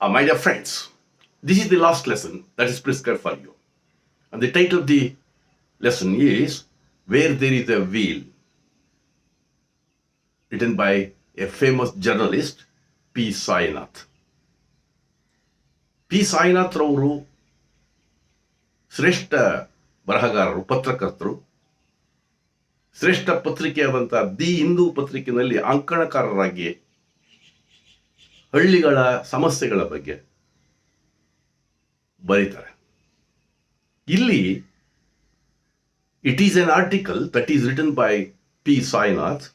My dear friends, this is the last lesson that is prescribed for you. And the title of the lesson is Where There Is a Wheel, written by a famous journalist, P Sainath. P Sainath ರವರು ಶ್ರೇಷ್ಠ ಬರಹಗಾರರು, ಪತ್ರಕರ್ತರು, ಶ್ರೇಷ್ಠ ಪತ್ರಿಕೆಯಾದಂತಹ the Hindu ಪತ್ರಿಕೆಯಲ್ಲಿ ಅಂಕಣಕಾರರಾಗಿ ಹಳ್ಳಿಗಳ ಸಮಸ್ಯೆಗಳ ಬಗ್ಗೆ ಬರೀತಾರೆ. ಇಲ್ಲಿ it is an article that is written by P Sainath.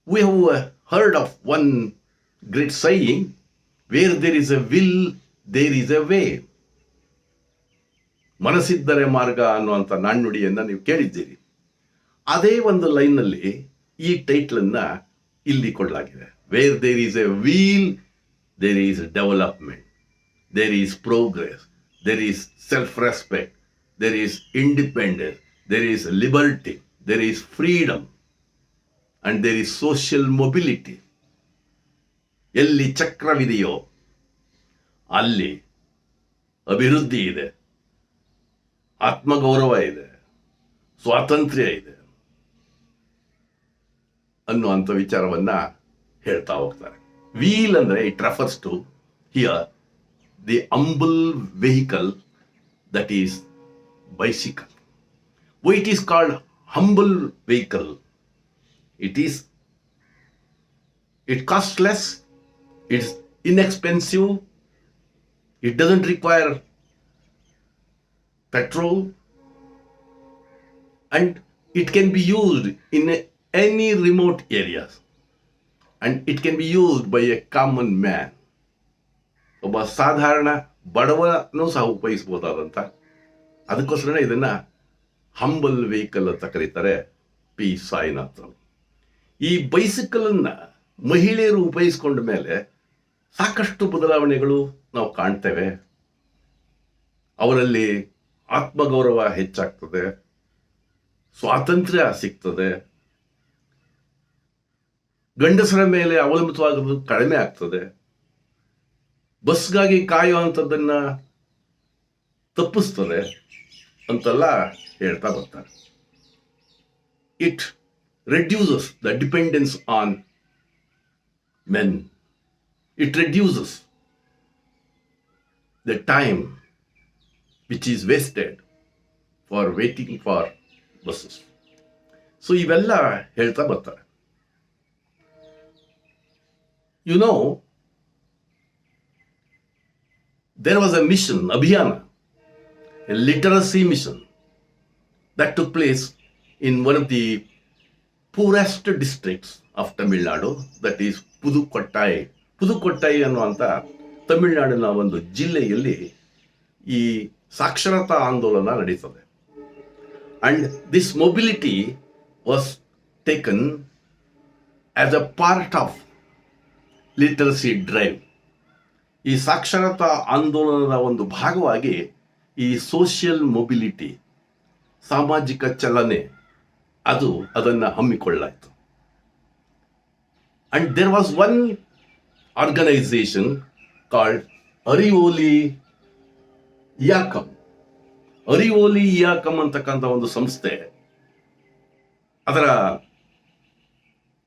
We have heard of one great saying, where there is a will, there is a way. ಮನಸ್ಸಿದ್ದರೆ ಮಾರ್ಗ ಅನ್ನುವಂಥ ನಾಣ್ಣುಡಿಯನ್ನು ನೀವು ಕೇಳಿದ್ದೀರಿ. ಅದೇ ಒಂದು ಲೈನ್ನಲ್ಲಿ ಈ ಟೈಟ್ಲನ್ನು ಇಲ್ಲಿ ಕೊಡಲಾಗಿದೆ. Where there is a wheel, there is development, there is progress, there is self-respect, there is independence, there is liberty, there is freedom, and there is social mobility. ಎಲ್ಲಿ ಚಕ್ರವಿದೆಯೋ ಅಲ್ಲಿ ಅಭಿವೃದ್ಧಿ ಇದೆ, ಆತ್ಮಗೌರವ ಇದೆ, ಸ್ವಾತಂತ್ರ್ಯ ಇದೆ ಅನ್ನುವಂಥ ವಿಚಾರವನ್ನ ಹೇಳ್ತಾ ಹೋಗ್ತಾರೆ. ವೀಲ್ ಅಂದರೆ it refers to here the humble vehicle, that is bicycle. Why it is called humble vehicle? It costs less, it's inexpensive, it doesn't require petrol, and it can be used in any remote areas, and it can be used by a common man. ಒಬ್ಬ ಸಾಧಾರಣ ಬಡವನೂ ಸಹ ಉಪಯೋಗಿಸಬಹುದಾದಂಥ, ಅದಕ್ಕೋಸ್ಕರ ಇದನ್ನ humble vehicle ಅಂತ ಕರೀತಾರೆ P Sainath. ಈ bicycle ಅನ್ನ ಮಹಿಳೆಯರು ಉಪಯೋಗಿಸಿಕೊಂಡ ಮೇಲೆ ಸಾಕಷ್ಟು ಬದಲಾವಣೆಗಳು ನಾವು ಕಾಣ್ತೇವೆ. ಅವರಲ್ಲಿ ಆತ್ಮಗೌರವ ಹೆಚ್ಚಾಗ್ತದೆ, ಸ್ವಾತಂತ್ರ್ಯ ಸಿಗ್ತದೆ, ಗಂಡಸರ ಮೇಲೆ ಅವಲಂಬಿತವಾಗೋದು ಕಡಿಮೆ ಆಗ್ತದೆ, ಬಸ್ಗಾಗಿ ಕಾಯುವಂಥದ್ದನ್ನ ತಪ್ಪಿಸ್ತದೆ ಅಂತೆಲ್ಲ ಹೇಳ್ತಾ ಬರ್ತಾರೆ. It reduces the dependence on men, it reduces the time which is wasted for waiting for buses. So ಇವೆಲ್ಲ ಹೇಳ್ತಾ ಬರ್ತಾರೆ. You know, there was a mission, Abhiyana, a literacy mission that took place in one of the poorest districts of Tamil Nadu, that is Pudukottai. Pudukottai ಅನ್ನುವಂಥ ತಮಿಳುನಾಡಿನ ಒಂದು ಜಿಲ್ಲೆಯಲ್ಲಿ ಈ ಸಾಕ್ಷರತಾ ಆಂದೋಲನ ನಡೀತದೆ. And this mobility was taken as a part of literacy drive. ಈ ಸಾಕ್ಷರತಾ ಆಂದೋಲನದ ಒಂದು ಭಾಗವಾಗಿ ಈ ಸೋಷಿಯಲ್ ಮೊಬಿಲಿಟಿ, ಸಾಮಾಜಿಕ ಚಲನೆ, ಅದನ್ನು ಹಮ್ಮಿಕೊಳ್ಳಾಯಿತು. And there was one organization called Arivoli Iyakkam. Arivoli Iyakkam ಅಂತಕ್ಕಂಥ ಒಂದು ಸಂಸ್ಥೆ, ಅದರ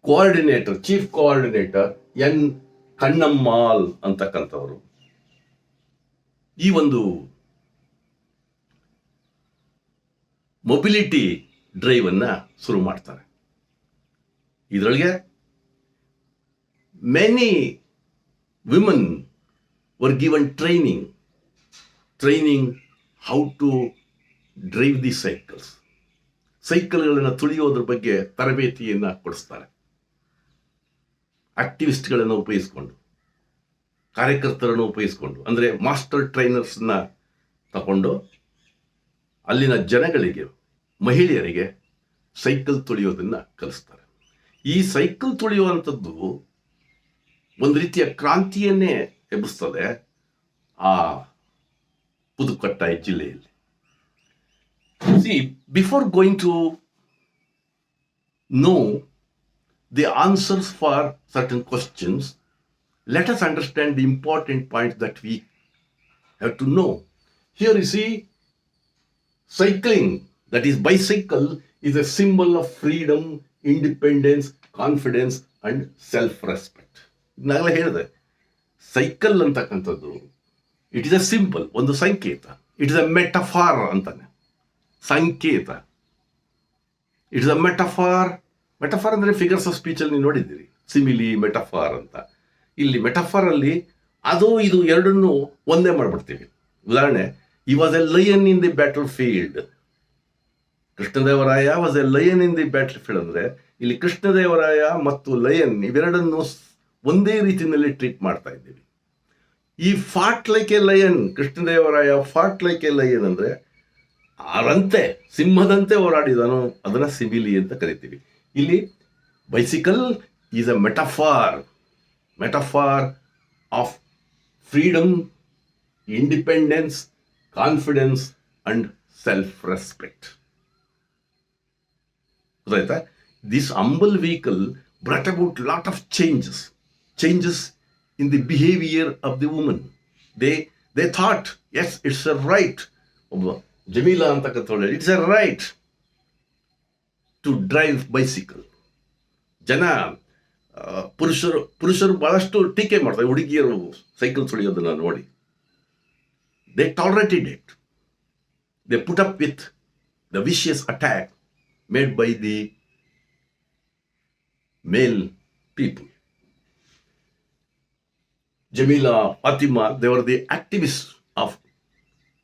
coordinator, chief coordinator N Kannammal ಅಂತಕ್ಕಂಥವರು ಈ ಒಂದು ಮೊಬಿಲಿಟಿ ಡ್ರೈವ್ ಅನ್ನ ಶುರು ಮಾಡ್ತಾರೆ. ಇದರೊಳಗೆ many women were given training how to drive the cycles. ಸೈಕಲ್ಗಳನ್ನು ತುಳಿಯೋದ್ರ ಬಗ್ಗೆ ತರಬೇತಿಯನ್ನು ಕೊಡಿಸ್ತಾರೆ. ಆಕ್ಟಿವಿಸ್ಟ್ಗಳನ್ನು ಉಪಯೋಗಿಸ್ಕೊಂಡು, ಕಾರ್ಯಕರ್ತರನ್ನು ಉಪಯೋಗಿಸ್ಕೊಂಡು, ಅಂದರೆ ಮಾಸ್ಟರ್ ಟ್ರೈನರ್ಸ್ನ ತಗೊಂಡು ಅಲ್ಲಿನ ಜನಗಳಿಗೆ, ಮಹಿಳೆಯರಿಗೆ ಸೈಕಲ್ ತುಳಿಯೋದನ್ನು ಕಲಿಸ್ತಾರೆ. ಈ ಸೈಕಲ್ ತುಳಿಯುವಂಥದ್ದು ಒಂದು ರೀತಿಯ ಕ್ರಾಂತಿಯನ್ನೇ ಎಬ್ಬಿಸ್ತದೆ ಆ ಪುದುಕೊಟ್ಟಾಯಿ ಜಿಲ್ಲೆಯಲ್ಲಿ. See, before going to know the answers for certain questions, let us understand the important points that we have to know. Here you see, cycling, that is bicycle, is a symbol of freedom, independence, confidence and self-respect. ನಾಗಲೇ ಹೇಳಿದೆ, cycle ಅಂತಕ್ಕಂಥದ್ದು it is a symbol, ಒಂದು ಸಂಕೇತ. It is a metaphor ಅಂತಾನೆ, ಸಂಕೇತ. It is a metaphor. Metaphor ಅಂದರೆ figures of ಸ್ಪೀಚಲ್ಲಿ ನೀವು ನೋಡಿದ್ದೀರಿ, simile, metaphor ಅಂತ. ಇಲ್ಲಿ ಮೆಟಫಾರಲ್ಲಿ ಅದು ಇದು ಎರಡನ್ನೂ ಒಂದೇ ಮಾಡಿಬಿಡ್ತೀವಿ. ಉದಾಹರಣೆ, ಈ was A lion in the battle field. Krishnadevaraya was A lion in the battle field ಅಂದರೆ ಇಲ್ಲಿ ಕೃಷ್ಣದೇವರಾಯ ಮತ್ತು ಲಯನ್ ಇವೆರಡನ್ನು ಒಂದೇ ರೀತಿಯಲ್ಲಿ ಟ್ರೀಟ್ ಮಾಡ್ತಾ ಇದ್ದೀವಿ. ಈ fought like a lion, Krishnadevaraya fought like a lion ಅಂದರೆ ಆರಂತೆ, ಸಿಂಹದಂತೆ ಹೋರಾಡಿದನು, ಅದನ್ನು ಸಿಮಿಲಿ ಅಂತ ಕರಿತೀವಿ. ಇಲ್ಲಿ bicycle is a metaphor, metaphor of freedom, independence, confidence and self respect. ಗೊತ್ತಾಯ್ತಾ? This humble vehicle brought about lot of changes in the behavior of the woman. They thought, yes, it's a right. Jamila antakantole, it's a right to drive bicycle. ಜನ ಪುರುಷರು ಬಹಳಷ್ಟು ಟೀಕೆ ಮಾಡ್ತಾರೆ ಹುಡುಗಿಯರು cycle ತುಳಿಯೋದನ್ನ ನೋಡಿ. They tolerated it. They put up with the vicious attack made by the male people. Jamila, Fatima, they were the activists of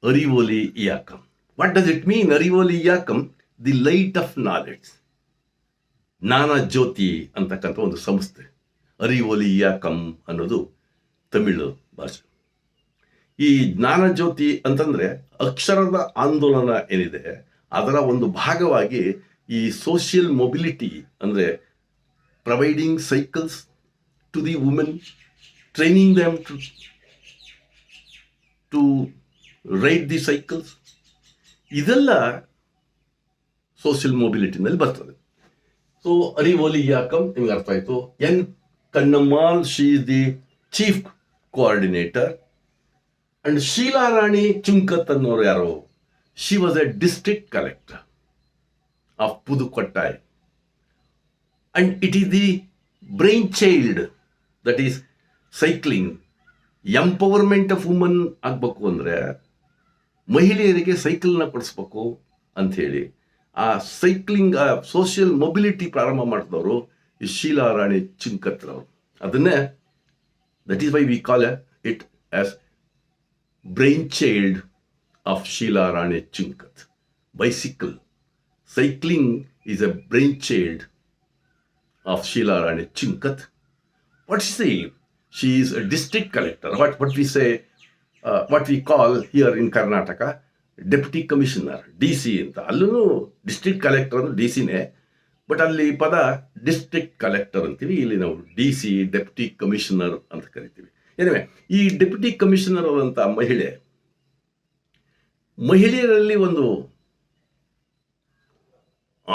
Arivoli Iyakam. What does it mean, Arivoli Iyakam? The light of knowledge. ಜ್ಞಾನ ಜ್ಯೋತಿ ಅಂತಕ್ಕಂಥ ಒಂದು ಸಂಸ್ಥೆ. ಅರಿವೋಲಿ ಇಯಾಕಂ ಅನ್ನೋದು ತಮಿಳು ಭಾಷೆ. ಈ ಜ್ಞಾನ ಜ್ಯೋತಿ ಅಂತಂದರೆ ಅಕ್ಷರದ ಆಂದೋಲನ ಏನಿದೆ ಅದರ ಒಂದು ಭಾಗವಾಗಿ ಈ ಸೋಷಿಯಲ್ ಮೊಬಿಲಿಟಿ, ಅಂದರೆ providing cycles to the women, training them to ride the cycles, ಇದೆಲ್ಲ ಸೋಷಿಯಲ್ ಮೊಬಿಲಿಟಿನಲ್ಲಿ ಬರ್ತದೆ. ಸೊ ಅರಿವೋಲಿ ಯಾಕಂ ನಿಮ್ಗೆ ಅರ್ಥ ಆಯಿತು. N Kannammal, she is the chief coordinator. And Sheela Rani Chunkath ಅನ್ನೋರು ಯಾರು? She was a district collector of Pudukottai. And it is the brainchild, that is cycling. Empowerment of woman ಆಗಬೇಕು ಅಂದರೆ ಮಹಿಳೆಯರಿಗೆ ಸೈಕಲ್ನ ಕೊಡಿಸ್ಬೇಕು ಅಂಥೇಳಿ ಆ ಸೈಕ್ಲಿಂಗ್, ಆ ಸೋಷಿಯಲ್ ಮೊಬಿಲಿಟಿ ಪ್ರಾರಂಭ ಮಾಡಿದವರು ಈ ಶೀಲಾ ರಾಣಿ ಚಿಂಕತ್ರವರು. ಅದನ್ನೇ that is why we call it as brainchild of Sheela Rani Chunkath. Bicycle, cycling is a brainchild of Sheela Rani Chunkath. What is the? She is a district collector. What we say, what we call here in Karnataka, deputy commissioner, DC ಅಂತ. ಅಲ್ಲೂ district collector ಅಂದ್ರೆ DCನೇ, but ಅಲ್ಲಿ ಪದ district collector ಅಂತೀವಿ. ಇಲ್ಲಿ ನಾವು DC, deputy commissioner ಅಂತ ಕರಿತೀವಿ. ಏನಿವೆ, ಈ ಡೆಪ್ಯೂಟಿ ಕಮಿಷನರ್ ಅಂತ ಮಹಿಳೆಯರಲ್ಲಿ ಒಂದು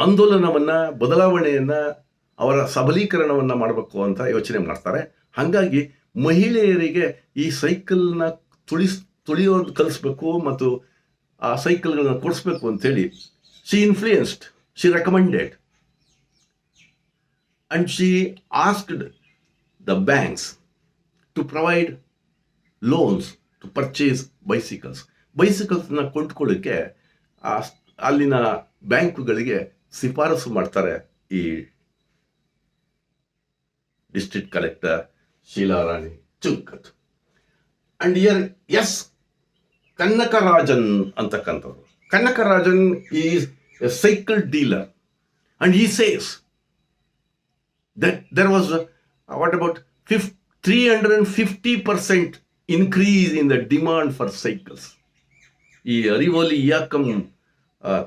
ಆಂದೋಲನವನ್ನ, ಬದಲಾವಣೆಯನ್ನ, ಅವರ ಸಬಲೀಕರಣವನ್ನು ಮಾಡಬೇಕು ಅಂತ ಯೋಚನೆ ಮಾಡ್ತಾರೆ. ಹಾಗಾಗಿ ಮಹಿಳೆಯರಿಗೆ ಈ ಸೈಕಲ್ನ ತುಳಿಯೋದು ಕಲಿಸ್ಬೇಕು ಮತ್ತು ಆ ಸೈಕಲ್ಗಳನ್ನ ಕೊಡಿಸ್ಬೇಕು ಅಂತೇಳಿ she influenced, she recommended and she asked the banks to provide loans to purchase ಬೈಸಿಕಲ್ಸ್ನ ಕೊಂಡ್ಕೊಳ್ಳಿಕ್ಕೆ ಅಲ್ಲಿನ ಬ್ಯಾಂಕುಗಳಿಗೆ ಶಿಫಾರಸು ಮಾಡ್ತಾರೆ ಈ district collector Sheela Rani Chunkath. And R S Kannakarajan ಅಂತಕ್ಕಂಥವ್ರು. Kannakarajan is a cycle dealer and he says that there was what about 350% increase in the demand for cycles. ಈ ಅರಿವೋಲಿ ಇಯಾಕಂ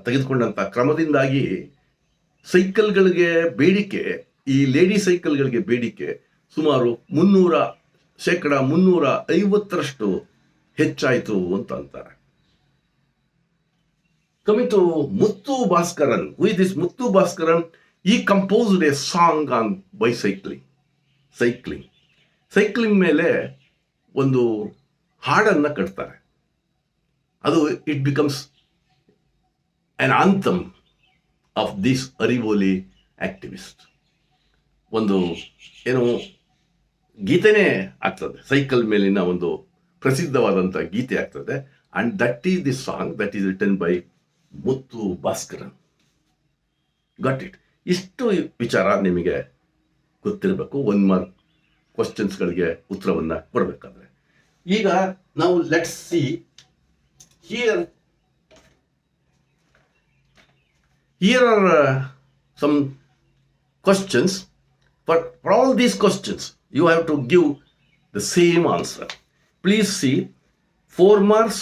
ತೆಗೆದುಕೊಂಡಂಥ ಕ್ರಮದಿಂದಾಗಿ ಸೈಕಲ್ಗಳಿಗೆ ಬೇಡಿಕೆ, ಈ ಲೇಡಿ ಸೈಕಲ್ಗಳಿಗೆ ಬೇಡಿಕೆ ಸುಮಾರು 350% ಹೆಚ್ಚಾಯಿತು ಅಂತ ಅಂತಾರೆ. Coming to Muthu Bhaskaran, who is this Muthu Bhaskaran? He composed a song on bicycling, cycling. Cycling ಮೇಲೆ ಒಂದು ಹಾಡನ್ನು ಕಟ್ತಾರೆ. ಅದು it becomes on anthem of this Arivoli activist. ಒಂದು ಏನು ಗೀತೆನೇ ಆಗ್ತದೆ, ಸೈಕಲ್ ಮೇಲಿನ ಒಂದು ಪ್ರಸಿದ್ಧವಾದಂಥ ಗೀತೆ ಆಗ್ತದೆ. And that is the song that is written by Muthu Bhaskaran. Got it. ಇಷ್ಟು ವಿಚಾರ ನಿಮಗೆ ಗೊತ್ತಿರಬೇಕು 1 ಮಾರ್ಕ್ ಕ್ವಶನ್ಸ್ಗಳಿಗೆ ಉತ್ತರವನ್ನು ಕೊಡಬೇಕಾದ್ರೆ. ಈಗ ನಾವು let's see here are some questions. For all these questions you have to give the same answer. Please see 4 marks,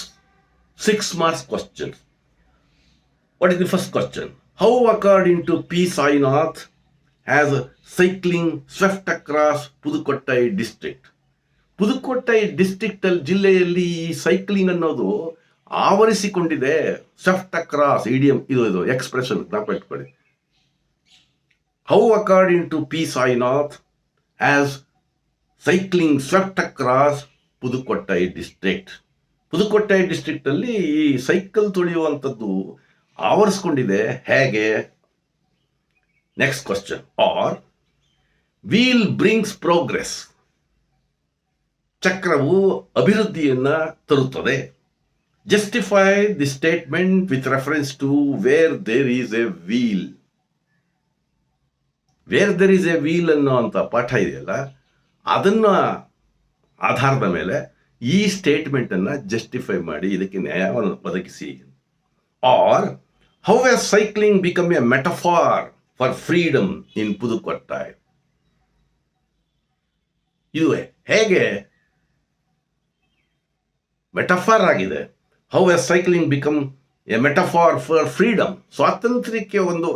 6 marks questions. What is the first question? How, according to P Sainath, has cycling swept across Pudukottai district? Pudukottai district ಅಲ್ಲಿ ಜಿಲ್ಲೆಯಲ್ಲಿ ಈ cycling ಅನ್ನೋದು ಆವರಿಸಿಕೊಂಡಿದೆ. Swept across idiom ಇದು expression ಜ್ಞಾಪಕ ಇಟ್ಕೊಳ್ಳಿ. How according to P Sainath as cycling swept across Pudukottai district. Pudukottai district ಅಲ್ಲಿ ಈ ಸೈಕಲ್ ತುಳಿಯುವಂಥದ್ದು ಆವರಿಸ್ಕೊಂಡಿದೆ ಹೇಗೆ? Next question. Or wheel brings progress. ಚಕ್ರವು ಅಭಿವೃದ್ಧಿಯನ್ನ ತರುತ್ತದೆ. Justify the statement with reference to where there is a wheel. Where there is a wheel ಅನ್ನೋ ಪಾಠ ಇದೆಯಲ್ಲ, ಅದನ್ನ ಆಧಾರದ ಮೇಲೆ ಈ ಸ್ಟೇಟ್ಮೆಂಟ್ ಅನ್ನ ಜಸ್ಟಿಫೈ ಮಾಡಿ ಇದಕ್ಕೆ ನ್ಯಾಯವನ್ನು ಒದಗಿಸಿ. Or how has cycling become a metaphor for freedom in Pudukottai. ಇದು ಹೇಗೆ ಮೆಟಫಾರ್ ಆಗಿದೆ. How has cycling become a metaphor for freedom. ಸ್ವಾತಂತ್ರ್ಯಕ್ಕೆ ಒಂದು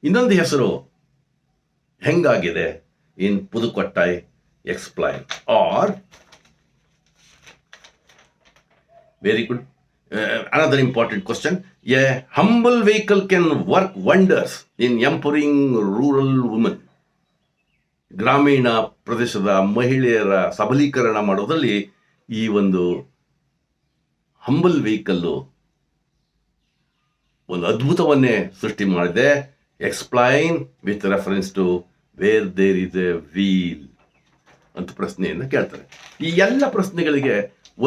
ಇನ್ನೊಂದು ಹೆಸರು ಹೆಂಗಾಗಿದೆ in Pudukottai? Explain. Or very good. another important question. A humble vehicle can work wonders in empowering rural women. ಗ್ರಾಮೀಣ ಪ್ರದೇಶದ ಮಹಿಳೆಯರ ಸಬಲೀಕರಣ ಮಾಡೋದ್ರಲ್ಲಿ ಈ ಒಂದು ಹಂಬಲ್ ವೆಹಿಕಲ್ಲು ಒಂದು ಅದ್ಭುತವನ್ನೇ ಸೃಷ್ಟಿ ಮಾಡಿದೆ. Explain with reference to where there is a wheel ಅಂತ ಪ್ರಶ್ನೆಯನ್ನು ಕೇಳ್ತಾರೆ. ಈ ಎಲ್ಲ ಪ್ರಶ್ನೆಗಳಿಗೆ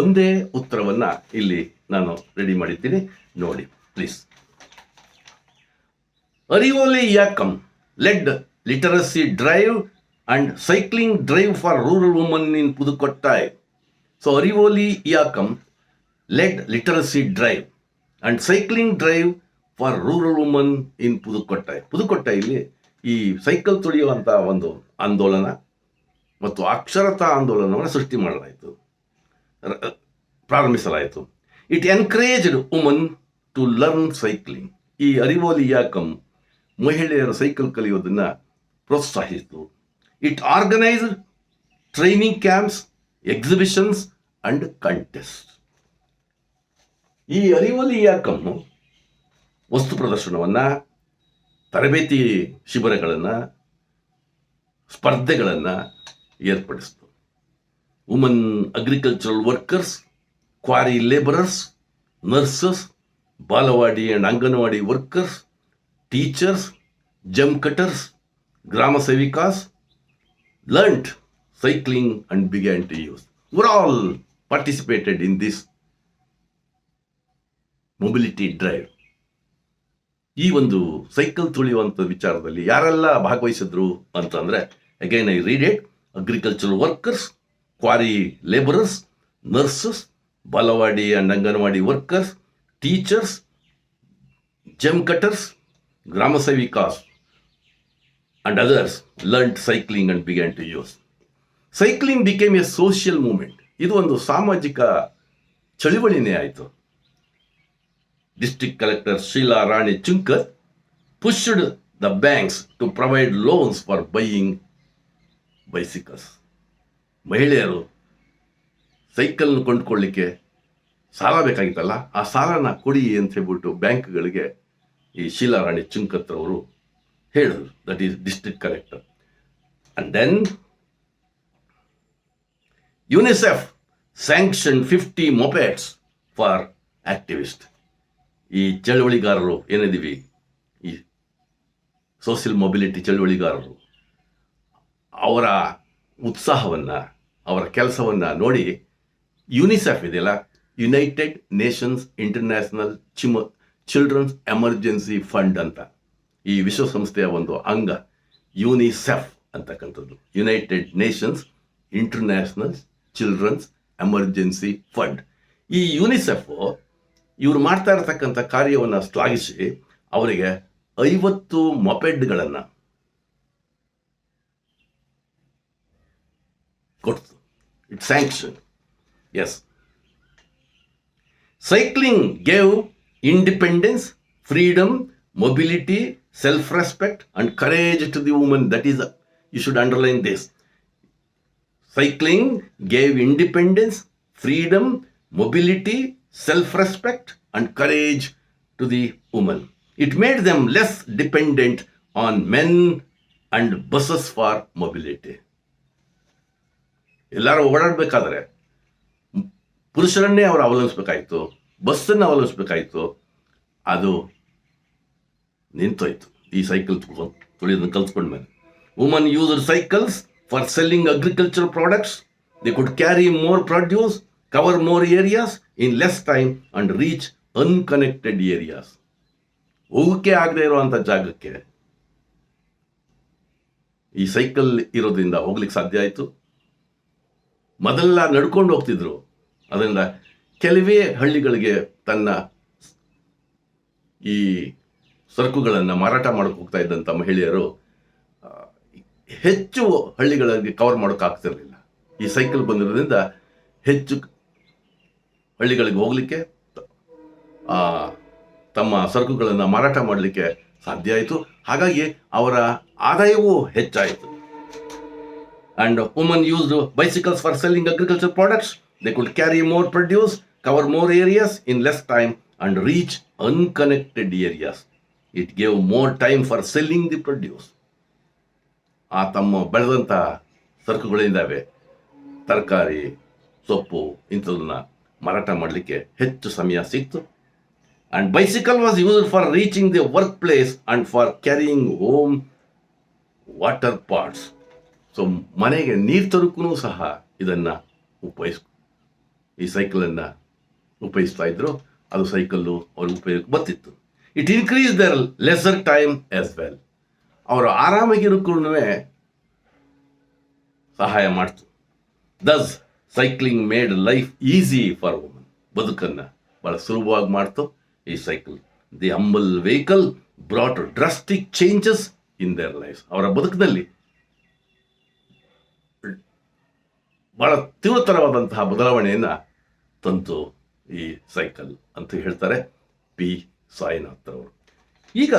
ಒಂದೇ ಉತ್ತರವನ್ನ ಇಲ್ಲಿ ನಾನು ರೆಡಿ ಮಾಡಿದ್ದೀನಿ, ನೋಡಿ please. Arivoli Iyakkam led literacy drive and cycling drive for rural woman in Pudukottai. So Arivoli Iyakkam led literacy drive and cycling drive for rural woman in Pudukottai. ಪುದುಕೋಟ್ಟೈಲಿ ಈ ಸೈಕಲ್ ತುಳಿಯುವಂಥ ಒಂದು ಆಂದೋಲನ ಮತ್ತು ಅಕ್ಷರತಾ ಆಂದೋಲನವನ್ನು ಸೃಷ್ಟಿ ಮಾಡಲಾಯಿತು, ಪ್ರಾರಂಭಿಸಲಾಯಿತು. It encouraged woman to learn cycling. ಈ ಅರಿವೋಲಿ ಯಾಕಂ ಮಹಿಳೆಯರು ಸೈಕಲ್ ಕಲಿಯೋದನ್ನು ಪ್ರೋತ್ಸಾಹಿಸಿತು. It organized training camps, exhibitions and contest. ಈ ಅರಿವೋಲಿ ಯಾಕಂ ವಸ್ತು ಪ್ರದರ್ಶನವನ್ನು, ತರಬೇತಿ ಶಿಬಿರಗಳನ್ನು, ಸ್ಪರ್ಧೆಗಳನ್ನು ಏರ್ಪಡಿಸಿತು. Woman agricultural workers, quarry labourers, nurses, balwadi and anganwadi workers, teachers, gem cutters, gram sevikas learnt cycling and began to use. Were all participated in this mobility drive. ಈ ಒಂದು cycle ತುಳಿಯುವಂಥ ವಿಚಾರದಲ್ಲಿ ಯಾರೆಲ್ಲ ಭಾಗವಹಿಸಿದ್ರು ಅಂತಂದರೆ, again I read it. Agricultural workers, quarry labourers, nurses, balwadi and anganwadi workers, teachers, gem cutters, gram sevikas and others learnt cycling and began to use. Cycling became a social movement. ಇದು ಒಂದು ಸಾಮಾಜಿಕ ಚಳುವಳಿನೇ ಆಯಿತು. District collector Sheela Rani Chunkath pushed the banks to provide loans for buying bicycles. ಮಹಿಳೆಯರು cycle ಕೊಂಡ್ಕೊಳ್ಳಿಕ್ಕೆ ಸಾಲ ಬೇಕಾಗಿತ್ತಲ್ಲ, ಆ ಸಾಲನ ಕೊಡಿ ಅಂತ ಹೇಳ್ಬಿಟ್ಟು ಬ್ಯಾಂಕ್ಗಳಿಗೆ ಈ ಶೀಲಾ ರಾಣಿ ಚುಂಕತ್ ಅವರು ಹೇಳಿದ್ರು. That is district collector. And then UNICEF sanction 50 mopeds for activist. ಈ ಚಳವಳಿಗಾರರು ಏನಿದ್ದೀವಿ, ಈ ಸೋಷಿಯಲ್ ಮೊಬಿಲಿಟಿ ಚಳವಳಿಗಾರರು, ಅವರ ಉತ್ಸಾಹವನ್ನು, ಅವರ ಕೆಲಸವನ್ನು ನೋಡಿ ಯುನಿಸೆಫ್ ಇದೆಯಲ್ಲ, United Nations International Children's Emergency Fund ಅಂತ, ಈ ವಿಶ್ವಸಂಸ್ಥೆಯ ಒಂದು ಅಂಗ ಯುನಿಸೆಫ್ ಅಂತಕ್ಕಂಥದ್ದು, United Nations International Children's Emergency Fund. ಈ ಯುನಿಸೆಫ್ ಇವರು ಮಾಡ್ತಾ ಇರತಕ್ಕಂಥ ಕಾರ್ಯವನ್ನು ಶ್ಲಾಘಿಸಿ ಅವರಿಗೆ 50 ಮೊಪೆಡ್ಗಳನ್ನು ಕೊಡ್ತು. It sanction. Yes, cycling gave independence, freedom, mobility, self-respect and courage to the woman. That is, you should underline this. Cycling gave independence, freedom, mobility, self-respect and courage to the woman. It made them less dependent on men and buses for mobility. ಎಲ್ಲರೂ ಓಡಾಡಬೇಕಾದ್ರೆ ಪುರುಷರನ್ನೇ ಅವರು ಅವಲಂಬಿಸಬೇಕಾಯಿತು, ಬಸ್ಸನ್ನು ಅವಲಂಬಿಸಬೇಕಾಯಿತು. ಅದು ನಿಂತೋಯ್ತು ಈ cycle ತುಳಿಯೋದನ್ನು ಕಲ್ತ್ಕೊಂಡ್ಮೇಲೆ. Woman used cycles for selling agriculture products. They could carry more produce, cover more areas in less time and reach unconnected areas. ಹೋಗೋಕ್ಕೆ ಆಗದೆ ಇರುವಂಥ ಜಾಗಕ್ಕೆ ಈ ಸೈಕಲ್ ಇರೋದ್ರಿಂದ ಹೋಗ್ಲಿಕ್ಕೆ ಸಾಧ್ಯ ಆಯಿತು. ಮೊದಲೆಲ್ಲ ನಡ್ಕೊಂಡು ಹೋಗ್ತಿದ್ರು, ಅದರಿಂದ ಕೆಲವೇ ಹಳ್ಳಿಗಳಿಗೆ ತನ್ನ ಈ ಸರಕುಗಳನ್ನು ಮಾರಾಟ ಮಾಡೋಕೆ ಹೋಗ್ತಾ ಇದ್ದಂಥ ಮಹಿಳೆಯರು ಹೆಚ್ಚು ಹಳ್ಳಿಗಳಿಗೆ ಕವರ್ ಮಾಡೋಕ್ಕಾಗ್ತಿರಲಿಲ್ಲ. ಈ ಸೈಕಲ್ ಬಂದಿರೋದ್ರಿಂದ ಹೆಚ್ಚು ಹಳ್ಳಿಗಳಿಗೆ ಹೋಗಲಿಕ್ಕೆ, ತಮ್ಮ ಸರಕುಗಳನ್ನು ಮಾರಾಟ ಮಾಡಲಿಕ್ಕೆ ಸಾಧ್ಯ ಆಯಿತು. ಹಾಗಾಗಿ ಅವರ ಆದಾಯವೂ ಹೆಚ್ಚಾಯಿತು. And woman used bicycles for selling agriculture products. They could carry more produce, cover more areas in less time and reach unconnected areas. It gave more time for selling the produce. ಆ ತಮ್ಮ ಬೆಳೆದಂಥ ಸರಕುಗಳಿದ್ದಾವೆ, ತರಕಾರಿ, ಸೊಪ್ಪು, ಇಂಥದನ್ನ ಮಾರಾಟ ಮಾಡಲಿಕ್ಕೆ ಹೆಚ್ಚು ಸಮಯ ಸಿಕ್ತು. And bicycle was used for reaching the work place and for carrying home water pots. So ಮನೆಗೆ ನೀರು ತರೋಕ್ಕೂ ಸಹ ಇದನ್ನು ಈ ಸೈಕಲನ್ನು ಉಪಯೋಗಿಸ್ತಾ ಇದ್ರು. ಅದು ಸೈಕಲ್ಲು ಅವ್ರ ಉಪಯೋಗಕ್ಕೆ ಬರ್ತಿತ್ತು. It increase their leisure time as well. ಅವರು ಆರಾಮಾಗಿರೋಕ್ಕೂ ಸಹಾಯ ಮಾಡ್ತು. Thus cycling made life easy for woman. ಬದುಕನ್ನು ಭಾಳ ಸುಲಭವಾಗಿ ಮಾಡ್ತು ಈ cycle. The humble vehicle brought drastic changes in their life. ಅವರ ಬದುಕಿನಲ್ಲಿ ಭಾಳ ತೀವ್ರತರವಾದಂತಹ ಬದಲಾವಣೆಯನ್ನು ತಂತು ಈ ಸೈಕಲ್ ಅಂತ ಹೇಳ್ತಾರೆ ಪಿ ಸಾಯಿನಾಥ್ ಅವರು. ಈಗ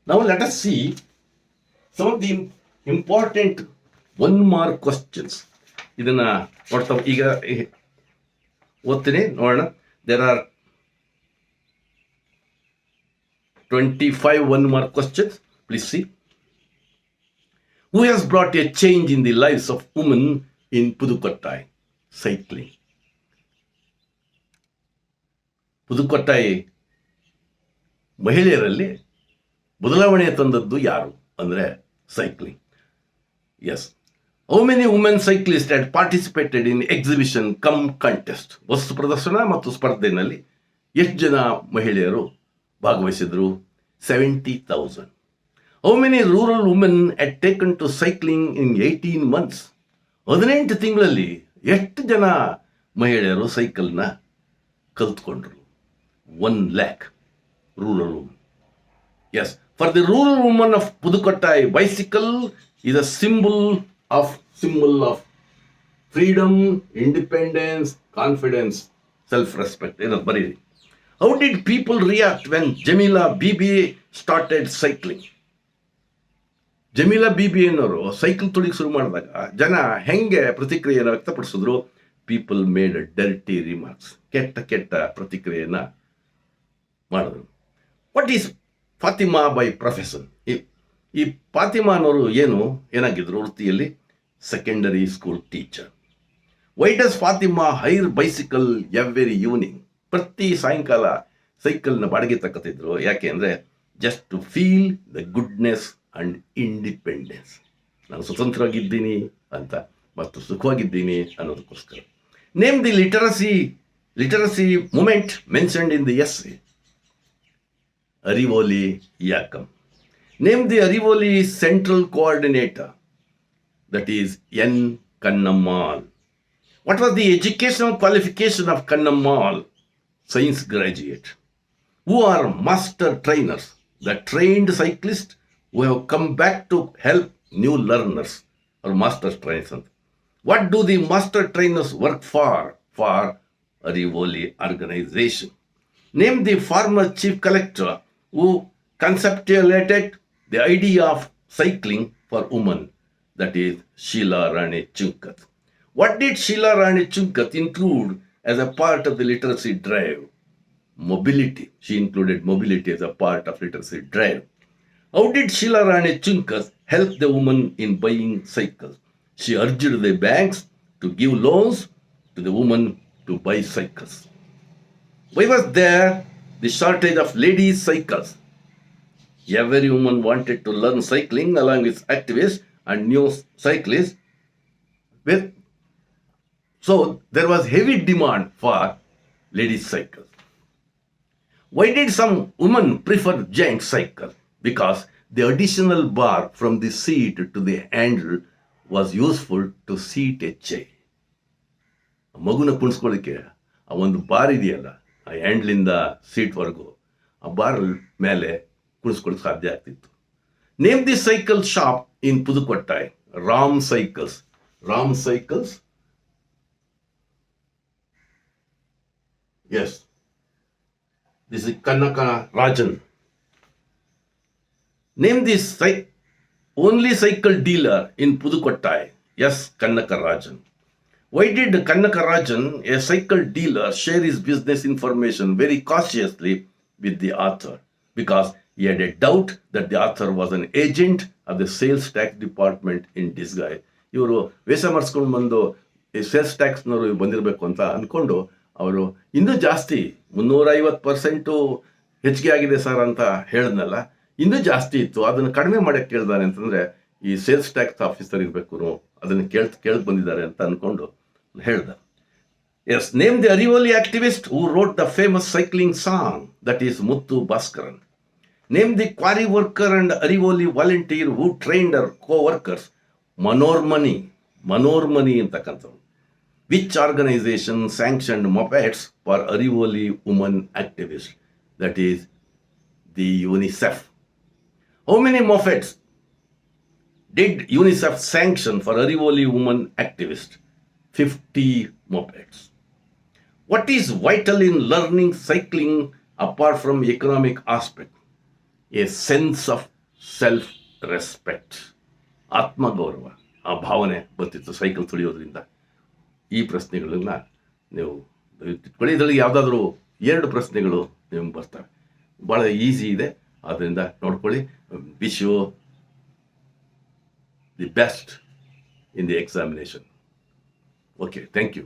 ನಾವು let us see some of the important 1 mark questions. ಇದನ್ನು ನೋಡ್ತಾ ಈಗ ಓದ್ತೀನಿ, ನೋಡೋಣ. There are 25 1 mark questions. Please see. Who has brought a change in the lives of women in Pudukottai? Cycling. Pudukottai ಮಹಿಳೆಯರಲ್ಲಿ ಬದಲಾವಣೆ ತಂದದ್ದು ಯಾರು ಅಂದರೆ cycling. Yes. How many women cyclist had participated in exhibition cum contest. ವಸ್ತು ಪ್ರದರ್ಶನ ಮತ್ತು ಸ್ಪರ್ಧೆಯಲ್ಲಿ ಎಷ್ಟು ಜನ ಮಹಿಳೆಯರು ಭಾಗವಹಿಸಿದ್ರು? 70,000. How many rural women had taken to cycling in 18 months. 18 ತಿಂಗಳಲ್ಲಿ ಎಷ್ಟು ಜನ ಮಹಿಳೆಯರು ಸೈಕಲ್ನ ಕಲ್ತ್ಕೊಂಡ್ರು? 1 lakh rural women. Yes, for the rural woman of Pudukottai, bicycle is a symbol of freedom, independence, confidence, self-respect. How did people react when Jamila Bibi started cycling? Jameela Bibi ಅನ್ನೋರು cycle ತುಳಿಗೆ ಶುರು ಮಾಡಿದಾಗ ಜನ ಹೆಂಗೆ ಪ್ರತಿಕ್ರಿಯೆಯನ್ನು ವ್ಯಕ್ತಪಡಿಸಿದ್ರು? People made dirty remarks. ಕೆಟ್ಟ ಪ್ರತಿಕ್ರಿಯೆಯನ್ನು ಮಾಡಿದ್ರು. What is Fatima by profession? ಈ ಫಾತಿಮಾ ಅನ್ನೋರು ಏನಾಗಿದ್ರು ವೃತ್ತಿಯಲ್ಲಿ? secondary school teacher. Why does Fatima hire bicycle every evening? ಪ್ರತಿ ಸಾಯಂಕಾಲ ಸೈಕಲ್ನ ಬಾಡಿಗೆ ತಕ್ಕತಿದ್ರು. ಯಾಕೆ ಅಂದರೆ just to feel the goodness and independence. ನಾನು ಸ್ವತಂತ್ರವಾಗಿದ್ದೀನಿ ಅಂತ ಮತ್ತು ಸುಖವಾಗಿದ್ದೀನಿ ಅನ್ನೋದಕ್ಕೋಸ್ಕರ. Name the literacy movement mentioned in the essay. Arivoli Iyakkam. Name the Arivoli central coordinator, that is N. Kannammal. What was the educational qualification of Kannammal? Science graduate. Who are master trainers? The trained cyclists who have come back to help new learners, or master trainers. What do the master trainers work for? For Arivoli organization. Name the former chief collector who conceptualized the idea of cycling for women, that is Sheila Rani Chunkat. What did Sheila Rani Chunkat include as a part of the literacy drive? Mobility. She included mobility as a part of literacy drive. How did Sheila Rani Chunkat help the women in buying cycles? She urged the banks to give loans to the women to buy cycles. Why was there the shortage of ladies' cycles? Every woman wanted to learn cycling along with activists and new cyclists. So there was heavy demand for ladies' cycles. Why did some women prefer giant cycle? Because the additional bar from the seat to the handle was useful to seat a chair. ಮಗುನ ಕುಣಿಸ್ಕೊಳ್ಳಿಕ್ಕೆ ಆ ಒಂದು bar ಇದೆಯಲ್ಲ, ಆ ಹ್ಯಾಂಡ್ಲಿಂದ ಸೀಟ್ವರೆಗೂ ಆ bar ಮೇಲೆ ಕುಣಿಸ್ಕೊಳ್ಳಿಕ್ಕೆ ಸಾಧ್ಯ ಆಗ್ತಿತ್ತು. Name the cycle shop in Pudukottai. Ram cycles. Yes. This is Kannaka Rajan. Name this only cycle dealer in Pudukottai. Yes, Kannaka Rajan. Why did Kannaka Rajan, a cycle dealer, share his business information very cautiously with the author? Because he had a doubt that the author was an agent of the sales tax department in disguise. ಇವರು ವೇಷ ಮಾಡಿಸ್ಕೊಂಡು ಬಂದು sales ಟ್ಯಾಕ್ಸ್ನವರು ಬಂದಿರಬೇಕು ಅಂತ ಅಂದ್ಕೊಂಡು ಅವರು ಇನ್ನೂ ಜಾಸ್ತಿ 350% ಹೆಚ್ಚಿಗೆ ಆಗಿದೆ ಸರ್ ಅಂತ ಹೇಳಿದ್ನಲ್ಲ, ಇನ್ನೂ ಜಾಸ್ತಿ ಇತ್ತು, ಅದನ್ನು ಕಡಿಮೆ ಮಾಡಕ್ಕೆ ಕೇಳಿದಾನೆ ಅಂತಂದರೆ ಈ ಸೇಲ್ಸ್ ಟ್ಯಾಕ್ಸ್ ಆಫೀಸರ್ ಇರಬೇಕು, ಅದನ್ನು ಕೇಳಿ ಬಂದಿದ್ದಾರೆ ಅಂತ ಅಂದ್ಕೊಂಡು ಹೇಳ್ದ. Yes, name the Arivoli activist who wrote the famous cycling song, that is Muthu Bhaskaran. Name the quarry worker and Arivoli volunteer who trained our co-workers. Manormani ಅಂತಕ್ಕಂಥವ್ರು. Which organization sanctioned mopeds for Arivoli women activists? That is the UNICEF. How many mopeds did UNICEF sanction for Arivoli women activists? 50 mopeds. What is vital in learning cycling apart from economic aspect? A sense of self-respect. ಆತ್ಮಗೌರವ, ಆ ಭಾವನೆ ಬರ್ತಿತ್ತು cycle ತುಳಿಯೋದ್ರಿಂದ. ಈ ಪ್ರಶ್ನೆಗಳನ್ನ ನೀವು ಇಟ್ಕೊಳ್ಳಿ. ಇದರಲ್ಲಿ ಯಾವುದಾದ್ರೂ 2 ಪ್ರಶ್ನೆಗಳು ನಿಮ್ಗೆ ಬರ್ತವೆ. ಭಾಳ ಈಸಿ ಇದೆ, ಆದ್ದರಿಂದ ನೋಡ್ಕೊಳ್ಳಿ. Wish you the best in the examination. Okay, thank you.